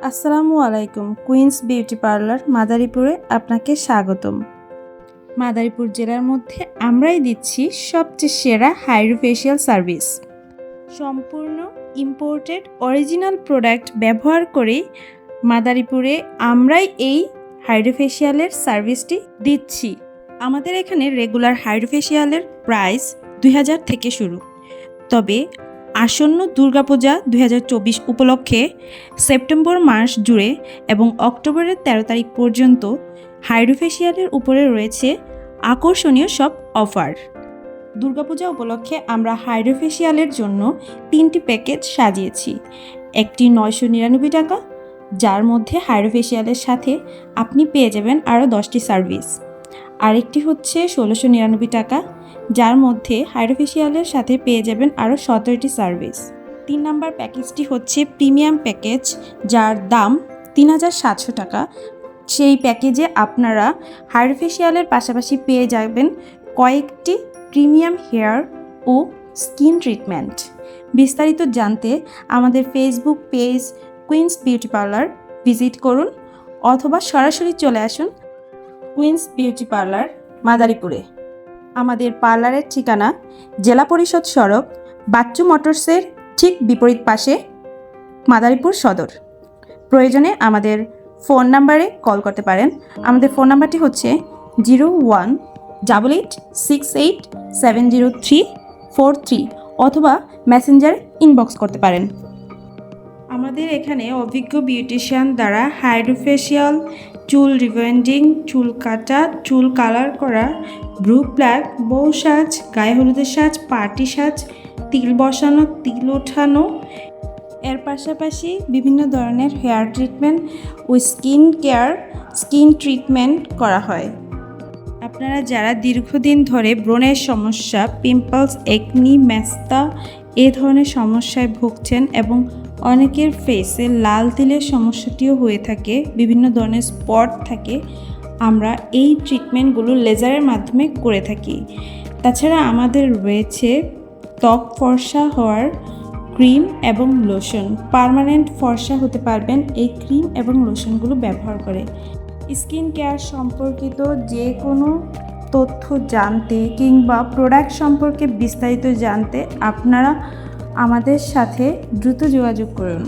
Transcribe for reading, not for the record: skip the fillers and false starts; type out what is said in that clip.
আসসালামু আলাইকুম। Queen's beauty parlour মাদারীপুরে আপনাকে স্বাগতম। মাদারীপুর জেলার মধ্যে আমরাই দিচ্ছি সবচেয়ে সেরা হাইড্রোফেশিয়াল সার্ভিস। সম্পূর্ণ ইম্পোর্টেড অরিজিনাল প্রোডাক্ট ব্যবহার করে মাদারীপুরে আমরাই এই হাইড্রোফেশিয়ালের সার্ভিসটি দিচ্ছি। আমাদের এখানে রেগুলার হাইড্রোফেশিয়ালের প্রাইস 2000 থেকে শুরু। তবে আসন্ন দুর্গাপূজা 2024 উপলক্ষে সেপ্টেম্বর মাস জুড়ে এবং অক্টোবরের 13 তারিখ পর্যন্ত হাইড্রোফেশিয়ালের উপরে রয়েছে আকর্ষণীয় সব অফার। দুর্গাপূজা উপলক্ষে আমরা হাইড্রোফেশিয়ালের জন্য 3টি প্যাকেজ সাজিয়েছি। একটি 999 টাকা, যার মধ্যে হাইড্রোফেশিয়ালের সাথে আপনি পেয়ে যাবেন আরও 10টি সার্ভিস। আরেকটি হচ্ছে 1699 টাকা, যার মধ্যে হাইড্রোফেশিয়ালের সাথে পেয়ে যাবেন আরও 17টি সার্ভিস। 3 নম্বর প্যাকেজটি হচ্ছে প্রিমিয়াম প্যাকেজ, যার দাম 3700 টাকা। সেই প্যাকেজে আপনারা হাইড্রোফেশিয়ালের পাশাপাশি পেয়ে যাবেন কয়েকটি প্রিমিয়াম হেয়ার ও স্কিন ট্রিটমেন্ট। বিস্তারিত জানতে আমাদের Facebook page Queens beauty parlour visit করুন অথবা সরাসরি চলে আসুন কুইন্স বিউটি পার্লার মাদারীপুরে। আমাদের পার্লারের ঠিকানা জেলা পরিষদ সড়ক, বাচ্চু মোটরসের ঠিক বিপরীত পাশে, মাদারীপুর সদর। প্রয়োজনে আমাদের ফোন নাম্বারে কল করতে পারেন। আমাদের ফোন নাম্বারটি হচ্ছে 018868700343 অথবা মেসেঞ্জারে ইনবক্স করতে পারেন। আমাদের এখানে অভিজ্ঞ বিউটিশিয়ান দ্বারা হাইড্রোফেশিয়াল, চুল রিব্যান্ডিং, চুল কাটা, চুল কালার করা, ব্রু প্লাক, বউ সাজ, গায়ে হলুদের সাজ, পার্টি সাজ, তিল বসানো, তিল ওঠানো, এর পাশাপাশি বিভিন্ন ধরনের হেয়ার ট্রিটমেন্ট ও স্কিন কেয়ার, স্কিন ট্রিটমেন্ট করা হয়। আপনারা যারা দীর্ঘদিন ধরে ব্রণের সমস্যা, পিম্পলস, একনি, মেস্তা এ ধরনের সমস্যায় ভুগছেন এবং অনেকের ফেসে লাল তিলের সমস্যাটিও হয়ে থাকে, বিভিন্ন ধরনের স্পট থাকে, আমরা এই ট্রিটমেন্টগুলো লেজারের মাধ্যমে করে থাকি। তাছাড়া আমাদের রয়েছে ত্বক ফর্সা হওয়ার ক্রিম এবং লোশন। পার্মানেন্ট ফর্সা হতে পারবেন এই ক্রিম এবং লোশনগুলো ব্যবহার করে। স্কিন কেয়ার সম্পর্কিত যে কোনো তথ্য জানতে কিংবা প্রোডাক্ট সম্পর্কে বিস্তারিত জানতে আপনারা আমাদের সাথে দ্রুত যোগাযোগ করুন।